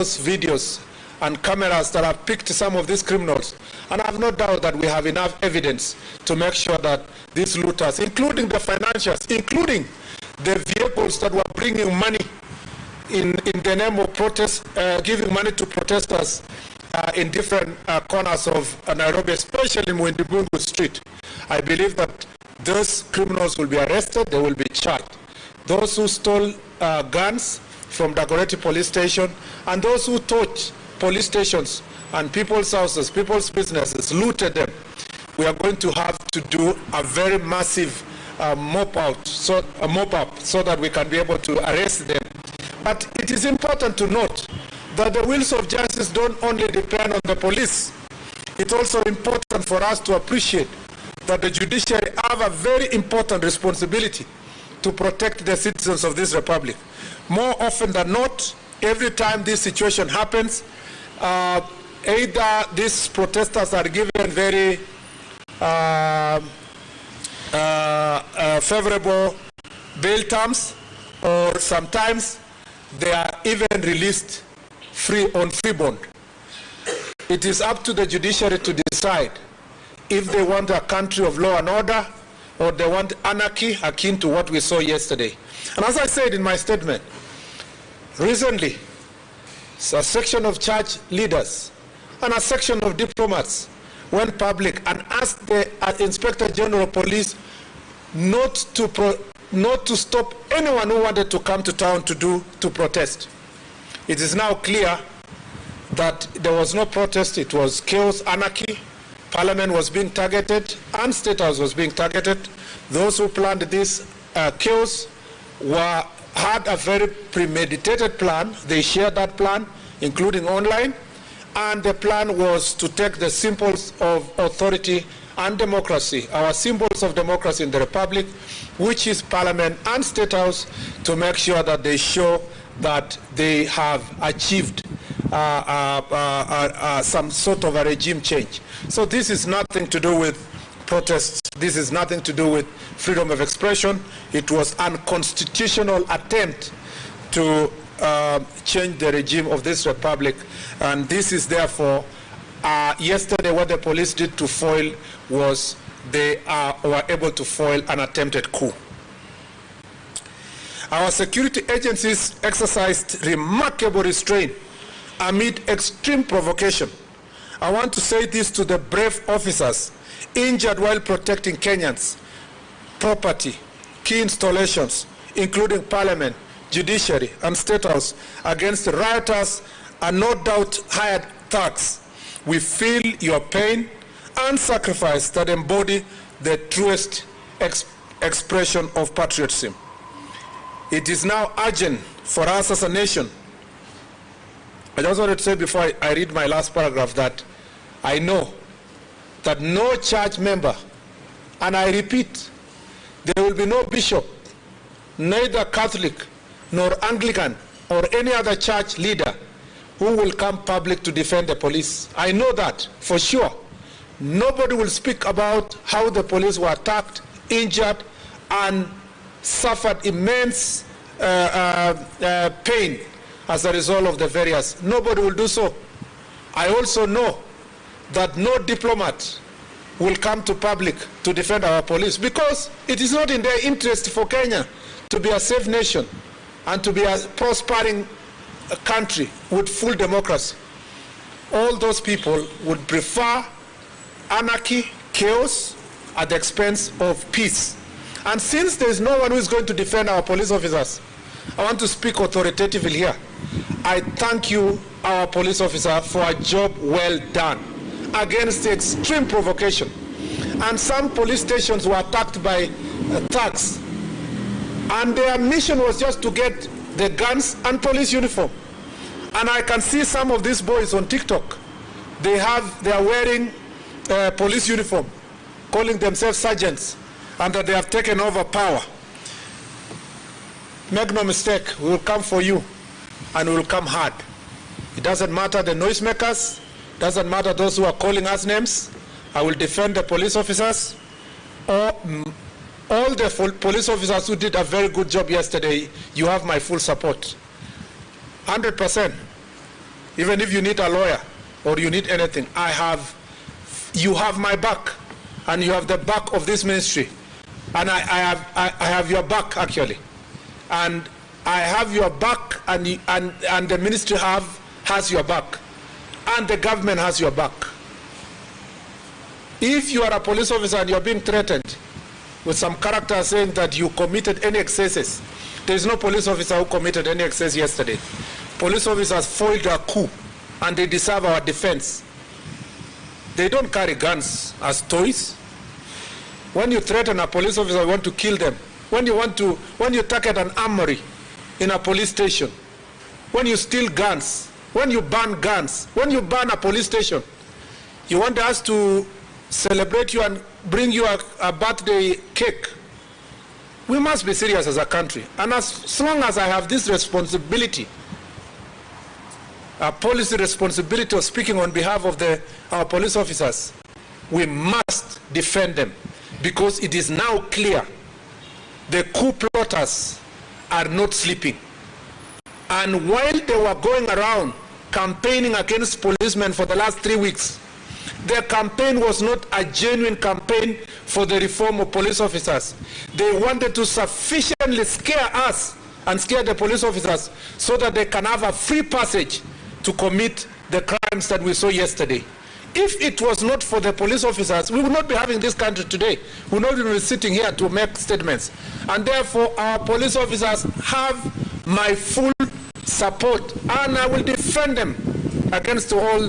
videos and cameras that have picked some of these criminals. And I have no doubt that we have enough evidence to make sure that these looters, including the financiers, including the vehicles that were bringing money in the name of protest, giving money to protesters in different corners of Nairobi, especially Mwendibungu Street. I believe that those criminals will be arrested, they will be charged. Those who stole guns from Dagoretti police station and those who torched police stations and people's houses, people's businesses, looted them, we are going to have to do a very massive mop-up so that we can be able to arrest them. But it is important to note that the wheels of justice don't only depend on the police. It's also important for us to appreciate that the judiciary have a very important responsibility to protect the citizens of this republic. More often than not, every time this situation happens, either these protesters are given very favorable bail terms, or sometimes they are even released on free bond. It is up to the judiciary to decide if they want a country of law and order or they want anarchy akin to what we saw yesterday. And as I said in my statement, recently, a section of church leaders and a section of diplomats went public and asked the Inspector General of Police not to stop anyone who wanted to come to town to protest. It is now clear that there was no protest, it was chaos, anarchy. Parliament was being targeted and State House was being targeted. Those who planned this chaos had a very premeditated plan. They shared that plan, including online, and the plan was to take the symbols of authority and democracy, our symbols of democracy in the Republic, which is Parliament and State House, to make sure that they show that they have achieved some sort of a regime change. So this is nothing to do with protests. This is nothing to do with freedom of expression. It was an unconstitutional attempt to change the regime of this republic. And this is therefore, yesterday what the police did to foil was they were able to foil an attempted coup. Our security agencies exercised remarkable restraint amid extreme provocation. I want to say this to the brave officers injured while protecting Kenyans' property, key installations, including Parliament, Judiciary, and State House, against the rioters and no doubt hired thugs. We feel your pain and sacrifice that embody the truest expression of patriotism. It is now urgent for us as a nation. I just wanted to say before I read my last paragraph that I know that no church member, and I repeat, there will be no bishop, neither Catholic nor Anglican or any other church leader who will come public to defend the police. I know that for sure. Nobody will speak about how the police were attacked, injured, and suffered immense pain as a result of the various. Nobody will do so. I also know that no diplomat will come to public to defend our police because it is not in their interest for Kenya to be a safe nation and to be a prospering country with full democracy. All those people would prefer anarchy, chaos, at the expense of peace. And since there is no one who is going to defend our police officers, I want to speak authoritatively here. I thank you, our police officer, for a job well done against the extreme provocation. And some police stations were attacked by thugs. And their mission was just to get the guns and police uniform. And I can see some of these boys on TikTok. They are wearing police uniform, calling themselves sergeants, and that they have taken over power. Make no mistake, we will come for you, and we will come hard. It doesn't matter the noisemakers, doesn't matter those who are calling us names. I will defend the police officers, or all the police officers who did a very good job yesterday. You have my full support, 100%. Even if you need a lawyer or you need anything, you have my back, and you have the back of this ministry, and I have your back actually, and I have your back, and the ministry has your back, and the government has your back. If you are a police officer and you are being threatened with some character saying that you committed any excesses, there is no police officer who committed any excess yesterday. Police officers foiled a coup, and they deserve our defense. They don't carry guns as toys. When you threaten a police officer, you want to kill them. When you target an armory in a police station, when you steal guns, when you ban guns, when you ban a police station, you want us to celebrate you and bring you a birthday cake. We must be serious as a country. And as long as I have this responsibility, a policy responsibility of speaking on behalf of our police officers, we must defend them, because it is now clear the coup plotters are not sleeping. And while they were going around campaigning against policemen for the last 3 weeks, their campaign was not a genuine campaign for the reform of police officers. They wanted to sufficiently scare us and scare the police officers so that they can have a free passage to commit the crimes that we saw yesterday. If it was not for the police officers, we would not be having this country today. We would not be sitting here to make statements. And therefore, our police officers have my full support, and I will defend them against all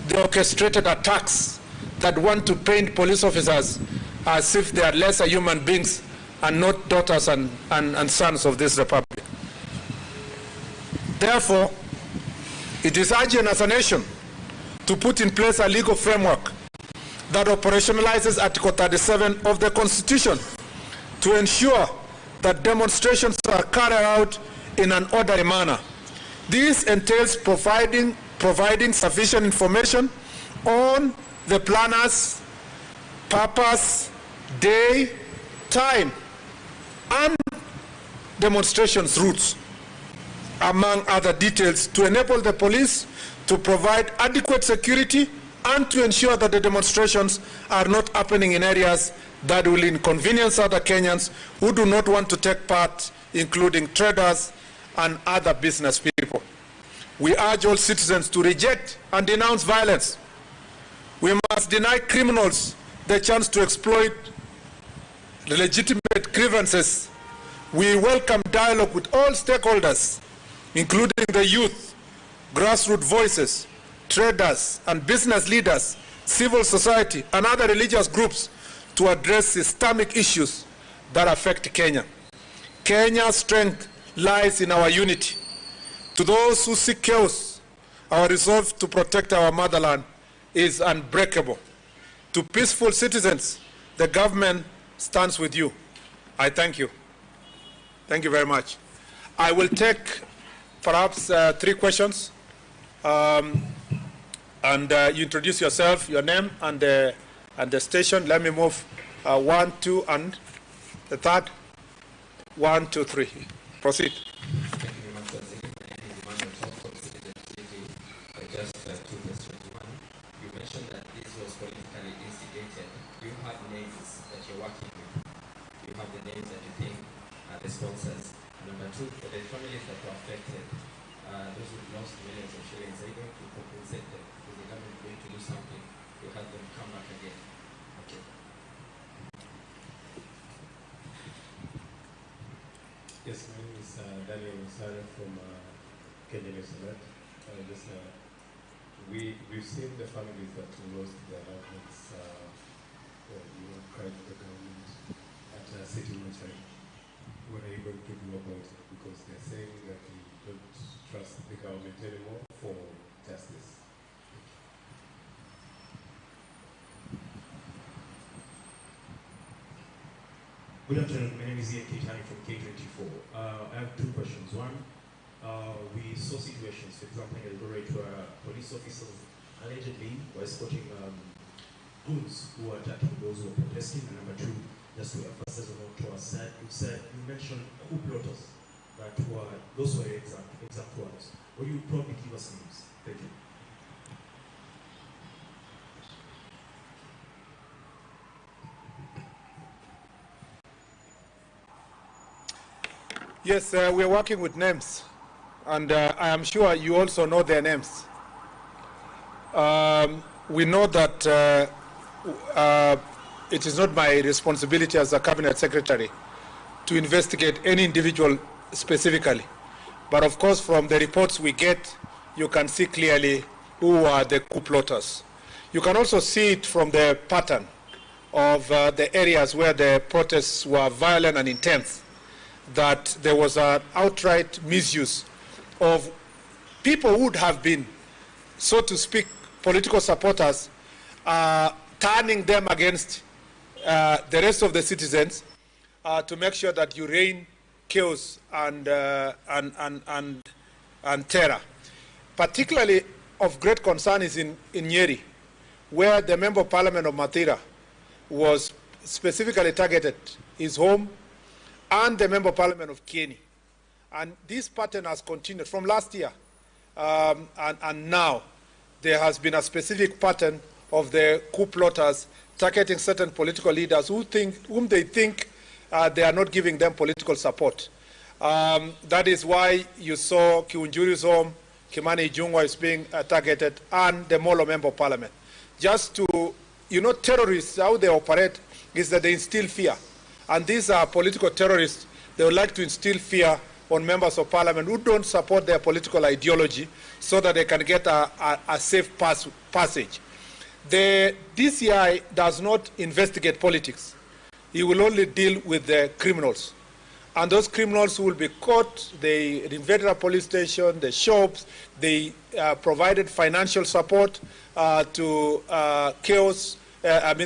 the orchestrated attacks that want to paint police officers as if they are lesser human beings and not daughters and sons of this republic. Therefore, it is urgent as a nation to put in place a legal framework that operationalizes Article 37 of the Constitution to ensure that demonstrations are carried out in an orderly manner. This entails providing sufficient information on the planners, purpose, day, time, and demonstrations routes, among other details, to enable the police to provide adequate security and to ensure that the demonstrations are not happening in areas that will inconvenience other Kenyans who do not want to take part, including traders and other business people. We urge all citizens to reject and denounce violence. We must deny criminals the chance to exploit the legitimate grievances. We welcome dialogue with all stakeholders, including the youth, grassroots voices, traders and business leaders, civil society, and other religious groups to address systemic issues that affect Kenya. Kenya's strength lies in our unity. To those who seek chaos, our resolve to protect our motherland is unbreakable. To peaceful citizens, the government stands with you. I thank you. Thank you very much. I will take perhaps 3 questions. You introduce yourself, your name, and the station. Let me move 1, 2, and the third. 1, 2, 3. Proceed. Thank you very much, Waziri. My name is Emmanuel Top from Citizen TV. Just 2 questions. One, you mentioned that this was politically instigated. Do you have names that you're working with? Do you have the names that you think are the sponsors? Number 2, for the families that were affected, those who lost millions of shillings, are you going to compensate them? Is the government going to do something to help them come back again? Okay. Yes, my name is Daniel Musare from Kenya News Alert. We've seen the families that lost their loved ones, cried to the government at City Mortuary. What are you going to do about it? Because they're saying that they don't trust the government anymore for justice. Good afternoon, my name is Ian Kitani from K24. I have 2 questions. One, we saw situations, for example, in Eldoret where police officers allegedly were escorting goons who were attacking those who were protesting. And number 2, just to emphasize on what was said, you mentioned coup plotters that were, those were exact words. Or you probably give us names. Thank you. Yes, we're working with names, and I am sure you also know their names. We know that it is not my responsibility as a cabinet secretary to investigate any individual specifically. But of course, from the reports we get, you can see clearly who are the coup plotters. You can also see it from the pattern of the areas where the protests were violent and intense, that there was an outright misuse of people who would have been, so to speak, political supporters, turning them against the rest of the citizens to make sure that you reign chaos and terror. Particularly of great concern is in Nyeri, where the Member of Parliament of Mathira was specifically targeted, his home, and the Member of Parliament of Kieni. And this pattern has continued from last year, and now there has been a specific pattern of the coup plotters targeting certain political leaders whom they think they are not giving them political support. That is why you saw Kiunjuri's home, Kimani Ichung'wah is being targeted, and the Molo Member of Parliament. Just to, terrorists, how they operate is that they instill fear. And these are political terrorists. They would like to instill fear on members of parliament who don't support their political ideology so that they can get a safe passage. The DCI does not investigate politics. It will only deal with the criminals. And those criminals who will be caught, they invaded a police station, the shops, they provided financial support to chaos.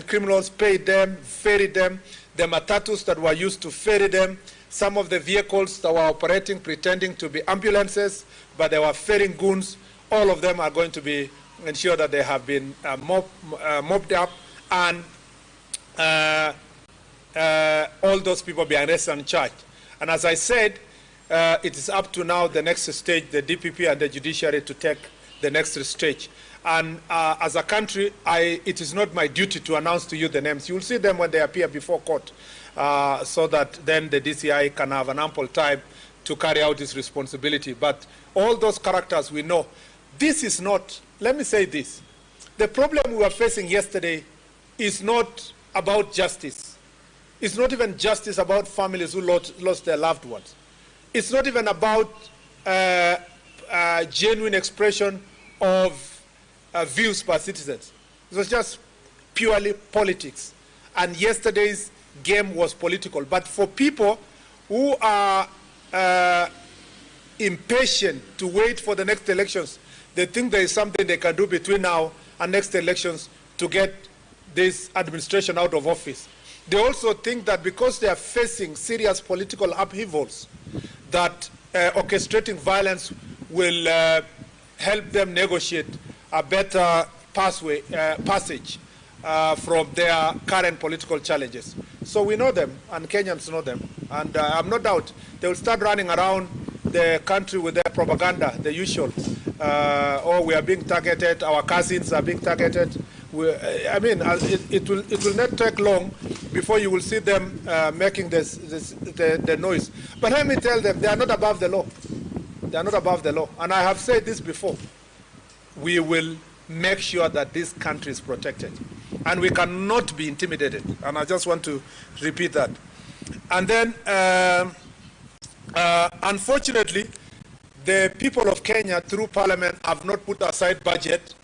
Criminals paid them, ferried them. The matatus that were used to ferry them, some of the vehicles that were operating pretending to be ambulances, but they were ferrying goons, all of them are going to be ensured that they have been mopped up, and all those people be arrested and charged. And as I said, it is up to now the next stage, the DPP and the judiciary, to take the next stage. And as a country, it is not my duty to announce to you the names. You will see them when they appear before court, so that then the DCI can have an ample time to carry out its responsibility. But all those characters we know. This is not, let me say this, the problem we were facing yesterday is not about justice. It's not even justice about families who lost their loved ones. It's not even about genuine expression of views by citizens. It was just purely politics. And yesterday's game was political. But for people who are impatient to wait for the next elections, they think there is something they can do between now and next elections to get this administration out of office. They also think that because they are facing serious political upheavals, that orchestrating violence will help them negotiate a better passage from their current political challenges. So we know them, and Kenyans know them. And I have no doubt they will start running around the country with their propaganda, the usual. We are being targeted, our cousins are being targeted. It will not take long before you will see them making the noise. But let me tell them, they are not above the law. They are not above the law. And I have said this before. We will make sure that this country is protected. And we cannot be intimidated. And I just want to repeat that. And then, unfortunately, the people of Kenya, through Parliament, have not put aside budget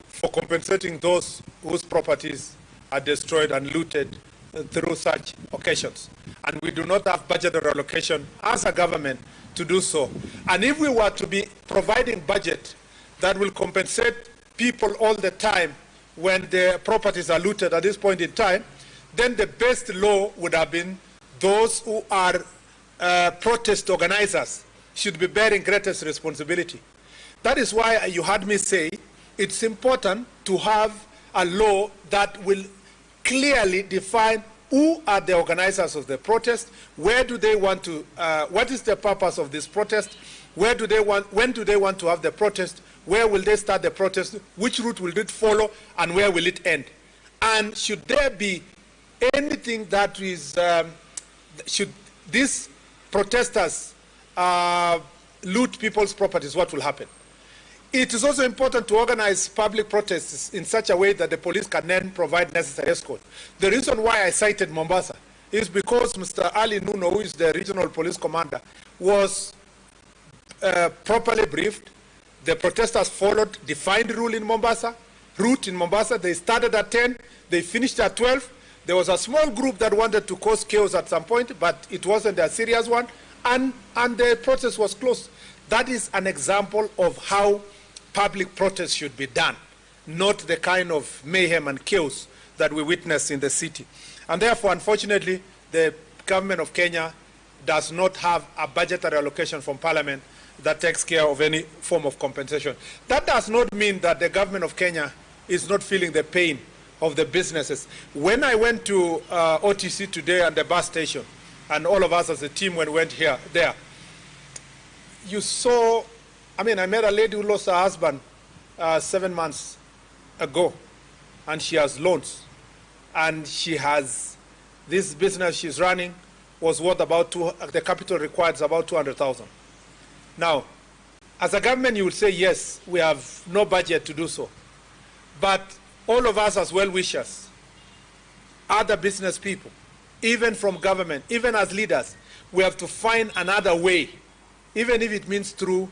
for compensating those whose properties are destroyed and looted through such occasions. And we do not have budget or allocation as a government to do so. And if we were to be providing budget that will compensate people all the time when their properties are looted at this point in time, then the best law would have been those who are protest organizers should be bearing greatest responsibility. That is why you heard me say it's important to have a law that will clearly define who are the organizers of the protest, where do they want to, what is the purpose of this protest, When do they want to have the protest? Where will they start the protest? Which route will it follow? And where will it end? And should there be anything that is, should these protesters loot people's properties, what will happen? It is also important to organize public protests in such a way that the police can then provide necessary escort. The reason why I cited Mombasa is because Mr. Ali Nuno, who is the regional police commander, was properly briefed. The protesters followed defined route in Mombasa. They started at 10, they finished at 12. There was a small group that wanted to cause chaos at some point, but it wasn't a serious one, and the protest was closed. That is an example of how public protest should be done, not the kind of mayhem and chaos that we witness in the city. And therefore, unfortunately, the government of Kenya does not have a budgetary allocation from Parliament that takes care of any form of compensation. That does not mean that the government of Kenya is not feeling the pain of the businesses. When I went to OTC today at the bus station, and all of us as a team when we went there, you saw, I met a lady who lost her husband 7 months ago, and she has loans. And she has, this business she's running was worth about, the capital required is about 200,000. Now, as a government, you will say, yes, we have no budget to do so. But all of us as well-wishers, other business people, even from government, even as leaders, we have to find another way, even if it means through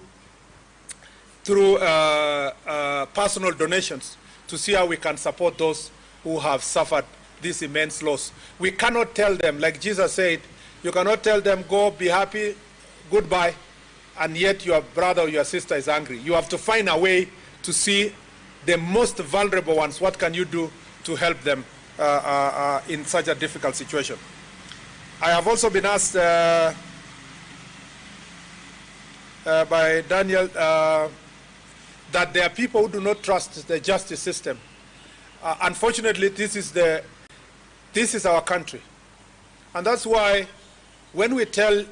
personal donations, to see how we can support those who have suffered this immense loss. We cannot tell them, like Jesus said, you cannot tell them, go, be happy, goodbye, and yet your brother or your sister is angry. You have to find a way to see the most vulnerable ones. What can you do to help them in such a difficult situation? I have also been asked by Daniel that there are people who do not trust the justice system. Unfortunately, this is our country. And that's why when we tell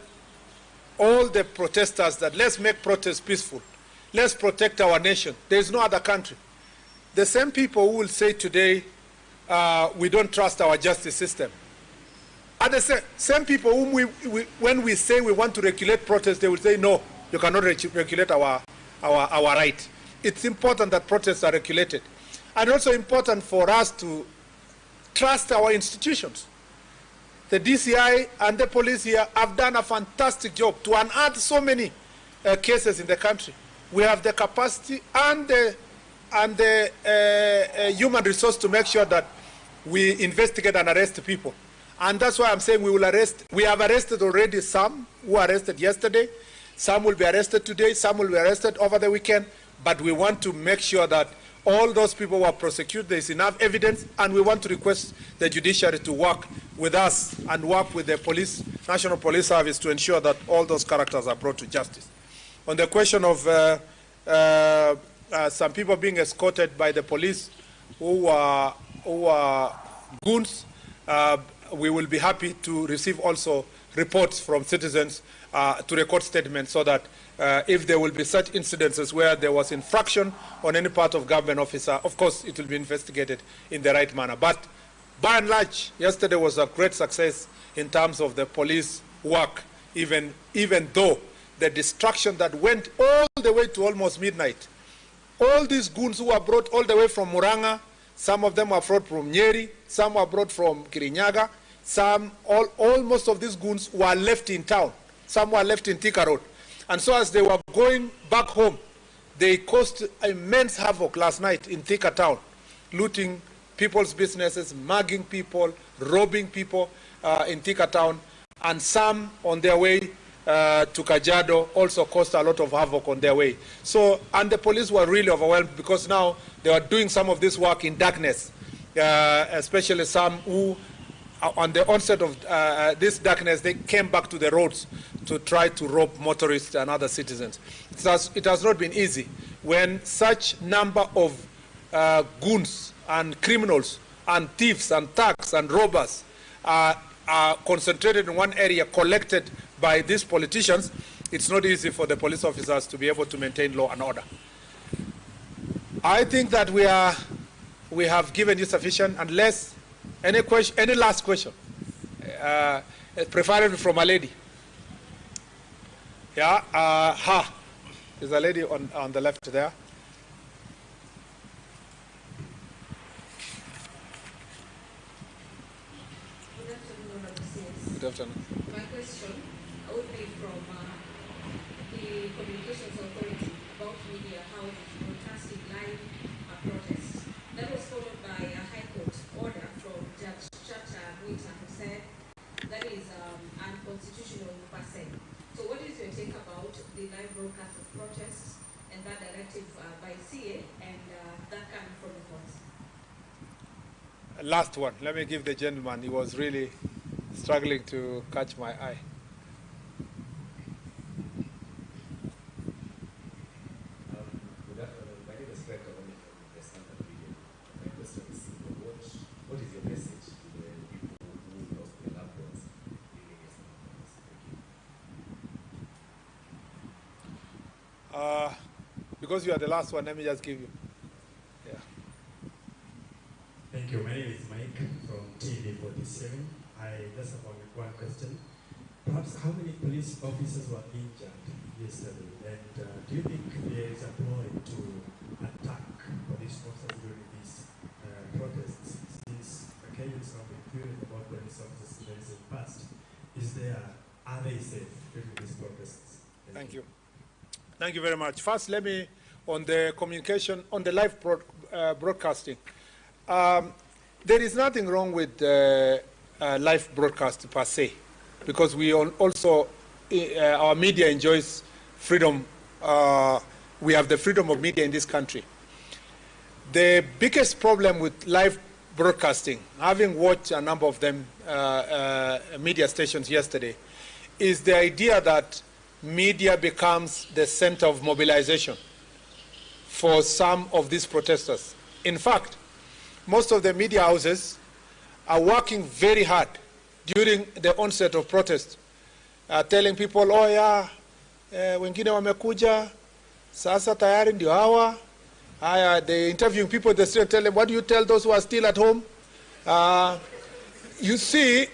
all the protesters that let's make protests peaceful, let's protect our nation, there is no other country. The same people who will say today, we don't trust our justice system, are the same people whom when we say we want to regulate protests, they will say, no, you cannot regulate our right. It's important that protests are regulated. And also important for us to trust our institutions. The DCI and the police here have done a fantastic job to unearth so many cases in the country. We have the capacity and the human resource to make sure that we investigate and arrest people. And that's why I'm saying we will arrest. We have arrested already some who were arrested yesterday. Some will be arrested today. Some will be arrested over the weekend. But we want to make sure that all those people who are prosecuted, there is enough evidence, and we want to request the judiciary to work with us and work with the police, National Police Service, to ensure that all those characters are brought to justice. On the question of some people being escorted by the police who are goons, we will be happy to receive also reports from citizens to record statements so that if there will be such incidences where there was infraction on any part of government officer, of course it will be investigated in the right manner. But by and large, yesterday was a great success in terms of the police work, even though the destruction that went all the way to almost midnight. All these goons who were brought all the way from Muranga, some of them were brought from Nyeri, some were brought from Kirinyaga, most of these goons were left in town. Some were left in Thika Road. And so as they were going back home, they caused immense havoc last night in Thika town, looting people's businesses, mugging people, robbing people in Thika town, and some on their way to Kajiado also caused a lot of havoc on their way. So, and the police were really overwhelmed because now they were doing some of this work in darkness, especially some who, on the onset of this darkness, they came back to the roads to try to rob motorists and other citizens. It has not been easy when such number of goons and criminals and thieves and thugs and robbers are concentrated in one area, collected by these politicians. it's not easy for the police officers to be able to maintain law and order. I think that we have given you sufficient, unless any last question, preferably from a lady. Yeah, there's a lady on the left there. Good afternoon. My question would be from the Communications Authority about media, how it is broadcasting live protests. That was followed by a High Court order from Judge Chacha Mwita, who said that is unconstitutional per se. So what is your take about the live broadcast of protests and that directive by CA and that coming from the courts? Last one. Let me give the gentleman. He was really struggling to catch my eye. Good afternoon. My name is Greg Kavani from the Standard Video. My question is simple. What is your message to the people who lost their loved ones during yesterday? Thank you. Because you are the last one, let me just give you. Yeah. Thank you. My name is Mike from TV47. I just have one question. Perhaps how many police officers were injured yesterday? And do you think there is a ploy to attack police officers during these protests? Since occasions have been queried about police officers in the past, are they safe during these protests? Thank you. Thank you very much. First, let me, on the communication, on the live broadcasting, there is nothing wrong with live broadcast per se, because we also, our media enjoys freedom. We have the freedom of media in this country. The biggest problem with live broadcasting, having watched a number of them, media stations yesterday, is the idea that media becomes the center of mobilization for some of these protesters. In fact, most of the media houses are working very hard during the onset of protest, telling people, oh yeah, wengine wamekuja, sasa tayari ndio hawa. They interviewing people in the street and tell them, what do you tell those who are still at home? You see,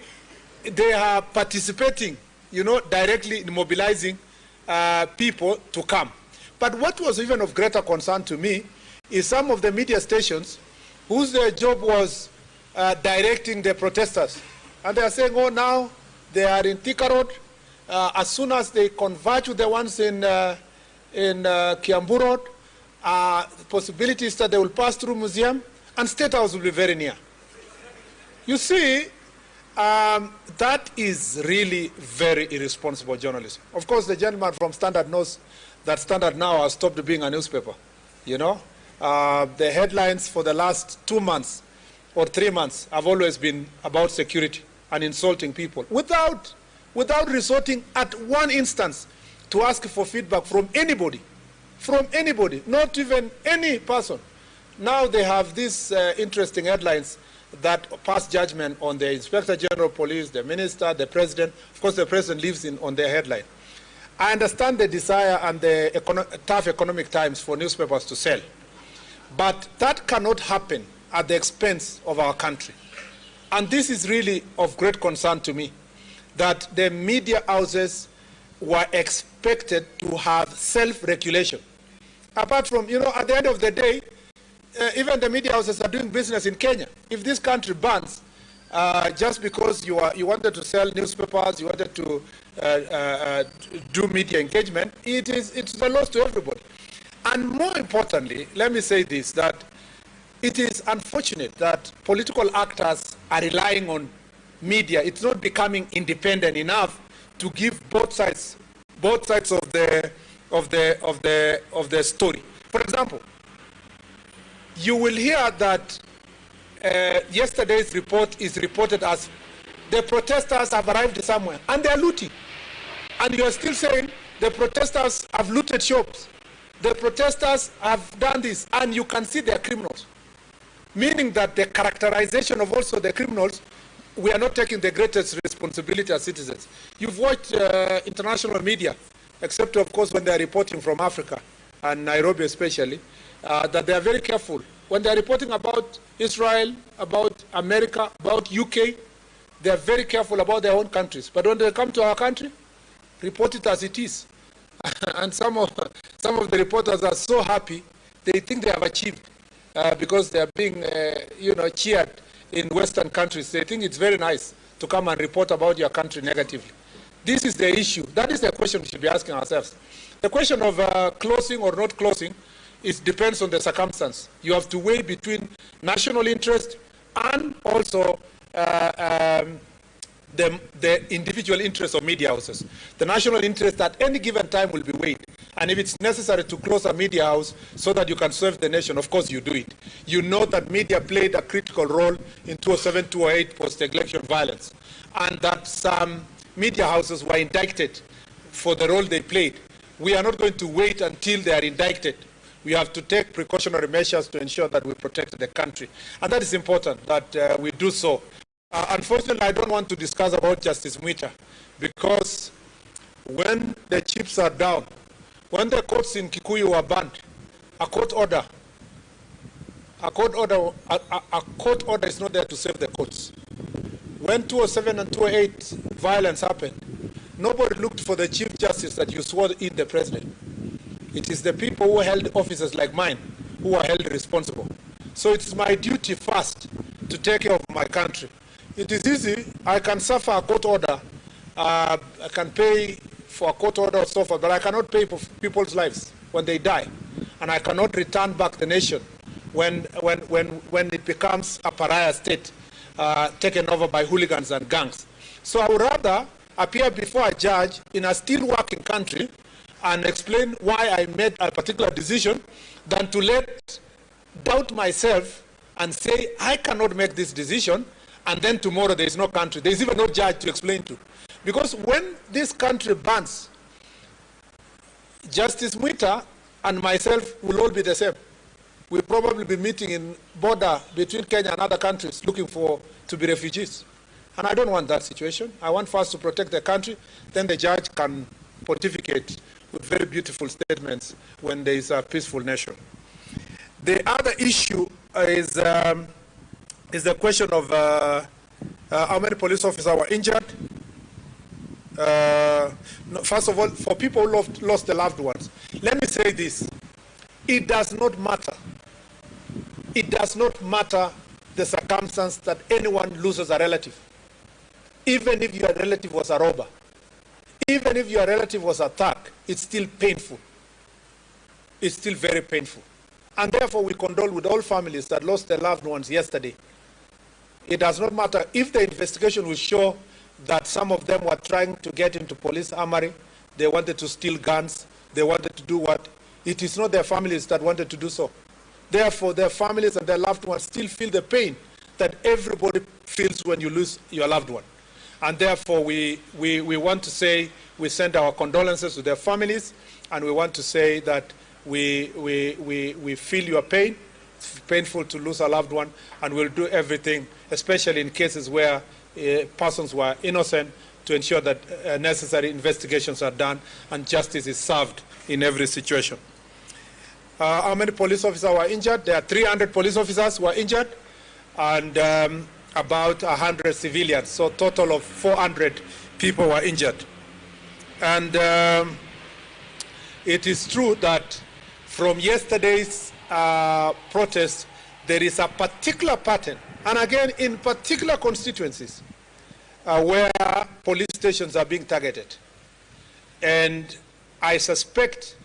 they are participating, directly in mobilizing people to come. But what was even of greater concern to me is some of the media stations whose job was directing the protesters. And they are saying, oh, now they are in Thika Road. As soon as they converge with the ones in Kiambu Road, the possibility is that they will pass through museum and State House will be very near. You see, that is really very irresponsible journalism. Of course, the gentleman from Standard knows that Standard now has stopped being a newspaper. The headlines for the last 2 months or 3 months have always been about security and insulting people without resorting at one instance to ask for feedback from anybody, not even any person. Now they have these interesting headlines that pass judgment on the Inspector General of Police, the Minister, the President. Of course, the President lives on their headline. I understand the desire and the tough economic times for newspapers to sell. But that cannot happen at the expense of our country. And this is really of great concern to me, that the media houses were expected to have self-regulation. Apart from, at the end of the day, even the media houses are doing business in Kenya. If this country bans, just because you wanted to sell newspapers, you wanted to do media engagement, it's the loss to everybody. And more importantly, let me say this, that it is unfortunate that political actors are relying on media. It's not becoming independent enough to give both sides of the story. For example, you will hear that yesterday's report is reported as the protesters have arrived somewhere and they are looting. And you are still saying the protesters have looted shops. The protesters have done this, and you can see they are criminals. Meaning that the characterization of also the criminals, we are not taking the greatest responsibility as citizens. You've watched international media except of course when they are reporting from Africa, and Nairobi especially, that they are very careful. When they are reporting about Israel, about America, about UK, they are very careful about their own countries. But when they come to our country, report it as it is. And some of the reporters are so happy, they think they have achieved because they are being cheered in Western countries. They think it's very nice to come and report about your country negatively. This is the issue. That is the question we should be asking ourselves. The question of closing or not closing depends on the circumstance. You have to weigh between national interest and also the individual interests of media houses. The national interest at any given time will be weighed. And if it's necessary to close a media house so that you can serve the nation, of course you do it. You know that media played a critical role in 2007, 2008 post-election violence, and that some media houses were indicted for the role they played. We are not going to wait until they are indicted. We have to take precautionary measures to ensure that we protect the country. And that is important, that we do so. Unfortunately, I don't want to discuss about Justice Mwita, because when the chips are down, when the courts in Kikuyu were banned, a court order is not there to save the courts. When 2007 and 2008 violence happened, nobody looked for the Chief Justice that you swore in the president. It is the people who held offices like mine who are held responsible. So it's my duty first to take care of my country. It is easy. I can suffer a court order. I can pay for a court order or so forth, but I cannot pay for people's lives when they die. And I cannot return back the nation when it becomes a pariah state taken over by hooligans and gangs. So I would rather appear before a judge in a still working country and explain why I made a particular decision than to doubt myself and say, I cannot make this decision, and then tomorrow there is no country. There is even no judge to explain to. Because when this country burns, Justice Mwita and myself will all be the same. We'll probably be meeting in border between Kenya and other countries looking to be refugees. And I don't want that situation. I want first to protect the country, then the judge can pontificate with very beautiful statements when there is a peaceful nation. The other issue is the question of how many police officers were injured. First of all, for people who lost their loved ones, let me say this. It does not matter. It does not matter the circumstance that anyone loses a relative. Even if your relative was a robber, even if your relative was a thug, it's still painful. It's still very painful. And therefore, we condole with all families that lost their loved ones yesterday. It does not matter if the investigation will show that some of them were trying to get into police armory, they wanted to steal guns, they wanted to do what? It is not their families that wanted to do so. Therefore, their families and their loved ones still feel the pain that everybody feels when you lose your loved one. And therefore, we want to say, we send our condolences to their families, and we want to say that we feel your pain. It's painful to lose a loved one, and we'll do everything, especially in cases where persons were innocent, to ensure that necessary investigations are done and justice is served in every situation. How many police officers were injured? There are 300 police officers who were injured, and about 100 civilians. So a total of 400 people were injured. And it is true that from yesterday's protest, there is a particular pattern, and again, in particular constituencies, where police stations are being targeted. And I suspect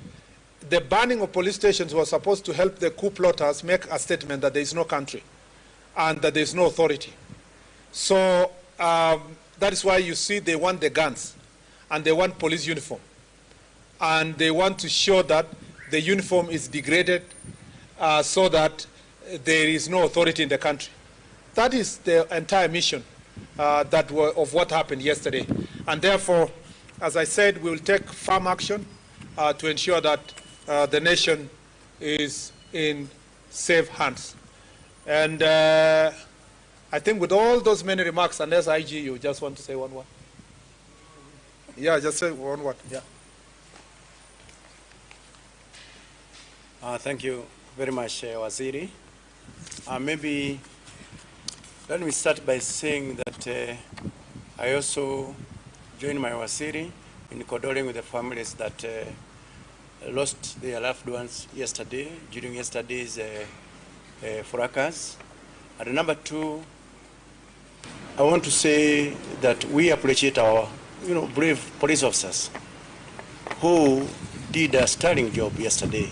the banning of police stations was supposed to help the coup plotters make a statement that there is no country and that there is no authority. So that is why you see they want the guns and they want police uniform. And they want to show that the uniform is degraded so that there is no authority in the country. That is the entire mission of what happened yesterday. And therefore, as I said, we will take firm action to ensure that the nation is in safe hands. And I think with all those many remarks, unless IG, you just want to say one word. Yeah, just say one word. Yeah. Thank you very much, Waziri. Maybe let me start by saying that I also join my Waziri in condoling with the families that lost their loved ones yesterday, during yesterday's fracas. And number two, I want to say that we appreciate our brave police officers who did a sterling job yesterday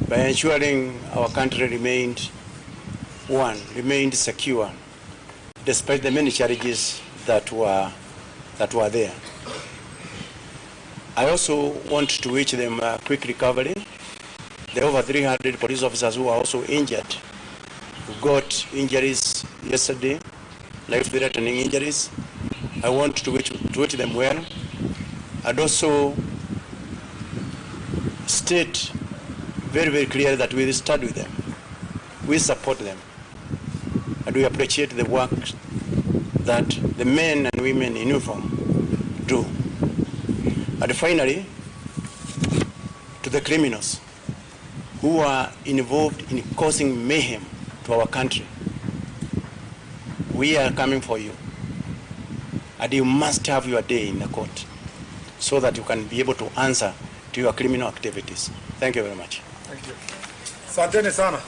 by ensuring our country remained secure, despite the many challenges that were there. I also want to wish them a quick recovery. There are over 300 police officers who are also injured, who got injuries yesterday, life-threatening injuries. I want to wish them well, and also state very, very clearly that we stand with them, we support them, and we appreciate the work that the men and women in uniform do. And finally, to the criminals who are involved in causing mayhem to our country, we are coming for you, and you must have your day in the court so that you can be able to answer to your criminal activities. Thank you very much. Thank you. Asanteni sana.